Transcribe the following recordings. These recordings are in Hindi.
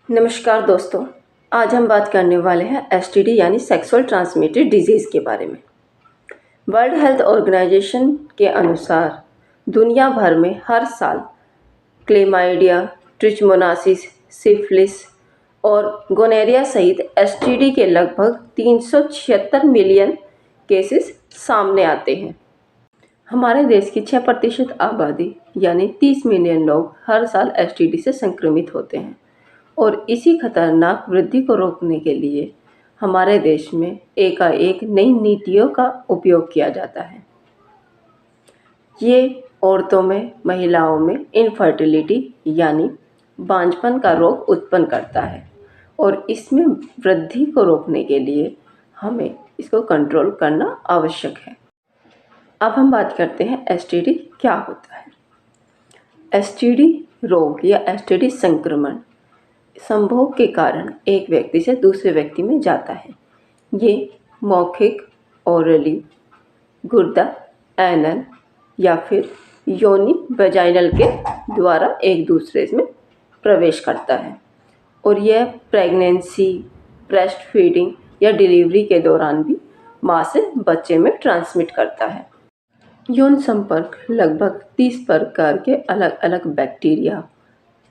नमस्कार दोस्तों। आज हम बात करने वाले हैं एसटीडी यानी सेक्सुअल ट्रांसमिटेड डिजीज़ के बारे में। वर्ल्ड हेल्थ ऑर्गेनाइजेशन के अनुसार दुनिया भर में हर साल क्लेमाइडिया, ट्रिचमोनासिस, सिफिलिस और गोनोरिया सहित एसटीडी के लगभग 376 मिलियन केसेस सामने आते हैं। हमारे देश की 6% आबादी यानी 30 मिलियन लोग हर साल एसटीडी से संक्रमित होते हैं और इसी खतरनाक वृद्धि को रोकने के लिए हमारे देश में एकाएक नई नीतियों का उपयोग किया जाता है। ये औरतों में, महिलाओं में इनफर्टिलिटी यानी बांझपन का रोग उत्पन्न करता है और इसमें वृद्धि को रोकने के लिए हमें इसको कंट्रोल करना आवश्यक है। अब हम बात करते हैं एसटीडी क्या होता है। एसटीडी रोग या एसटीडी संक्रमण संभोग के कारण एक व्यक्ति से दूसरे व्यक्ति में जाता है। ये मौखिक, ओरली, गुर्दा, एनल या फिर योनि वजाइनल के द्वारा एक दूसरे में प्रवेश करता है और यह प्रेगनेंसी, ब्रेस्ट फीडिंग या डिलीवरी के दौरान भी माँ से बच्चे में ट्रांसमिट करता है। यौन संपर्क लगभग 30 प्रकार के अलग अलग बैक्टीरिया,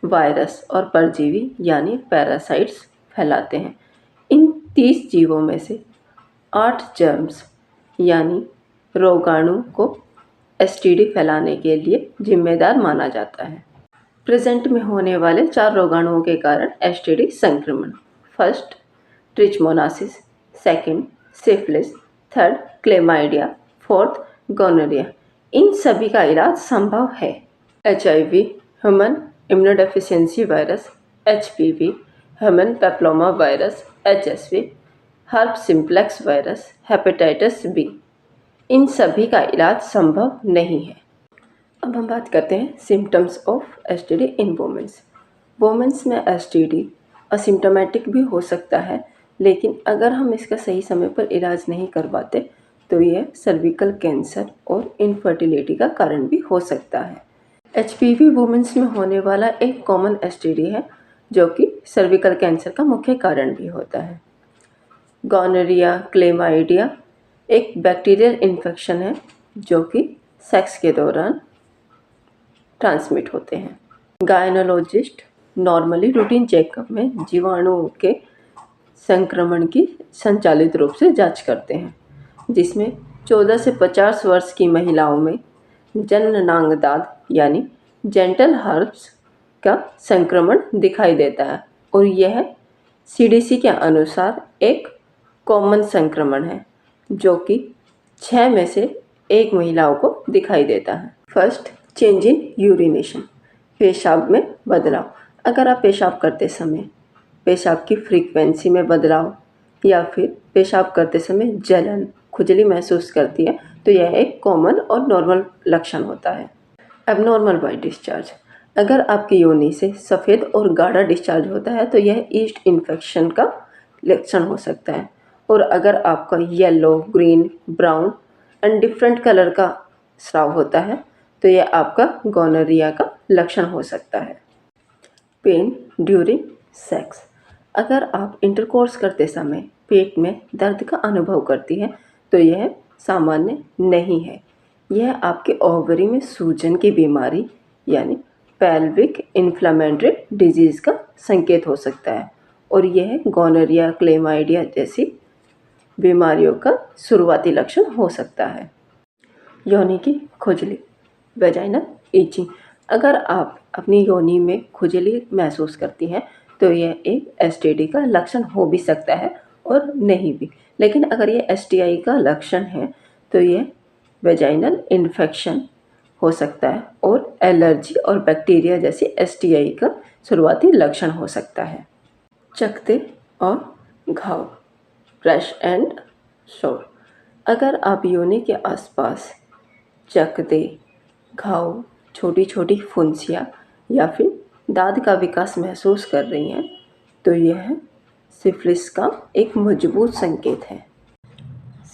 वायरस और परजीवी यानी पैरासाइट्स फैलाते हैं। इन 30 जीवों में से 8 जर्म्स यानी रोगाणु को एसटीडी फैलाने के लिए जिम्मेदार माना जाता है। प्रेजेंट में होने वाले 4 रोगाणुओं के कारण एसटीडी संक्रमण: first trichomoniasis, second syphilis, third chlamydia, fourth gonorrhoea. इन सभी का इलाज संभव है। HIV, human immunodeficiency virus, HPV, human papilloma virus, HSV, herpes simplex virus, hepatitis B, इन सभी का इलाज संभव नहीं है। अब हम बात करते हैं symptoms of STD in womens. Womens में एसटीडी असिम्टोमेटिक भी हो सकता है, लेकिन अगर हम इसका सही समय पर इलाज नहीं करवाते तो यह सर्विकल कैंसर और इनफर्टिलिटी का कारण भी हो सकता है। एचपीवी वुमेन्स में होने वाला एक कॉमन एसटीडी है जो कि सर्विकल कैंसर का मुख्य कारण भी होता है। गोनोरिया, क्लेमाइडिया एक बैक्टीरियल इन्फेक्शन है जो कि सेक्स के दौरान ट्रांसमिट होते हैं। गायनोलॉजिस्ट नॉर्मली रूटीन चेकअप में जीवाणुओं के संक्रमण की संचालित रूप से जांच करते हैं, जिसमें 14 से 50 वर्ष की महिलाओं में जननांग दाद यानी जेंटल हर्प्स का संक्रमण दिखाई देता है और यह सीडीसी के अनुसार एक कॉमन संक्रमण है जो कि 6 में से 1 महिलाओं को दिखाई देता है। फर्स्ट, चेंज इन यूरिनेशन, पेशाब में बदलाव। अगर आप पेशाब करते समय पेशाब की फ्रीक्वेंसी में बदलाव या फिर पेशाब करते समय जलन, खुजली महसूस करती है तो यह एक कॉमन और नॉर्मल लक्षण होता है। एबनॉर्मल वाइट डिस्चार्ज, अगर आपकी योनि से सफ़ेद और गाढ़ा डिस्चार्ज होता है तो यह ईस्ट इन्फेक्शन का लक्षण हो सकता है और अगर आपका yellow, green, brown and different colour का स्राव होता है तो यह आपका गोनोरिया का लक्षण हो सकता है। पेन ड्यूरिंग सेक्स, अगर आप इंटरकोर्स करते समय पेट में दर्द का अनुभव करती हैं तो यह सामान्य नहीं है। यह आपके ओवरी में सूजन की बीमारी यानी पेल्विक इन्फ्लेमेटरी डिजीज़ का संकेत हो सकता है और यह गोनोरिया, क्लेमाइडिया जैसी बीमारियों का शुरुआती लक्षण हो सकता है। योनि की खुजली, वेजाइनल इचिंग, अगर आप अपनी योनि में खुजली महसूस करती हैं तो यह एक एसटीडी का लक्षण हो भी सकता है और नहीं भी, लेकिन अगर ये एसटीआई का लक्षण है तो यह वेजाइनल इन्फेक्शन हो सकता है और एलर्जी और बैक्टीरिया जैसी एसटीआई का शुरुआती लक्षण हो सकता है। चकत्ते और घाव, रैश एंड सोर, अगर आप योनि के आसपास चकत्ते, घाव, छोटी छोटी फुंसियाँ या फिर दाद का विकास महसूस कर रही हैं तो यह सिफिलिस का एक मजबूत संकेत है।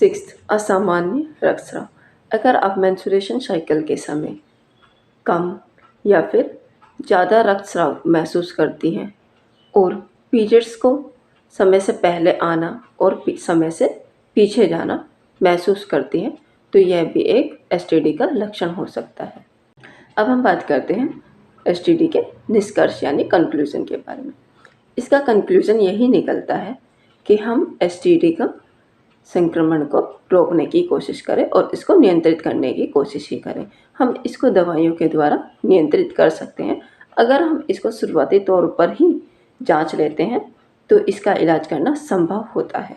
सिक्स्थ, असामान्य रक्तस्राव, अगर आप मेंस्ट्रुएशन साइकिल के समय कम या फिर ज़्यादा रक्तस्राव महसूस करती हैं और पीरियड्स को समय से पहले आना और समय से पीछे जाना महसूस करती हैं, तो यह भी एक एसटीडी का लक्षण हो सकता है। अब हम बात करते हैं एसटीडी के निष्कर्ष यानी कंक्लूजन के बारे में। इसका कंक्लूजन यही निकलता है कि हम एसटीडी का संक्रमण को रोकने की कोशिश करें और इसको नियंत्रित करने की कोशिश ही करें। हम इसको दवाइयों के द्वारा नियंत्रित कर सकते हैं। अगर हम इसको शुरुआती तौर पर ही जांच लेते हैं तो इसका इलाज करना संभव होता है।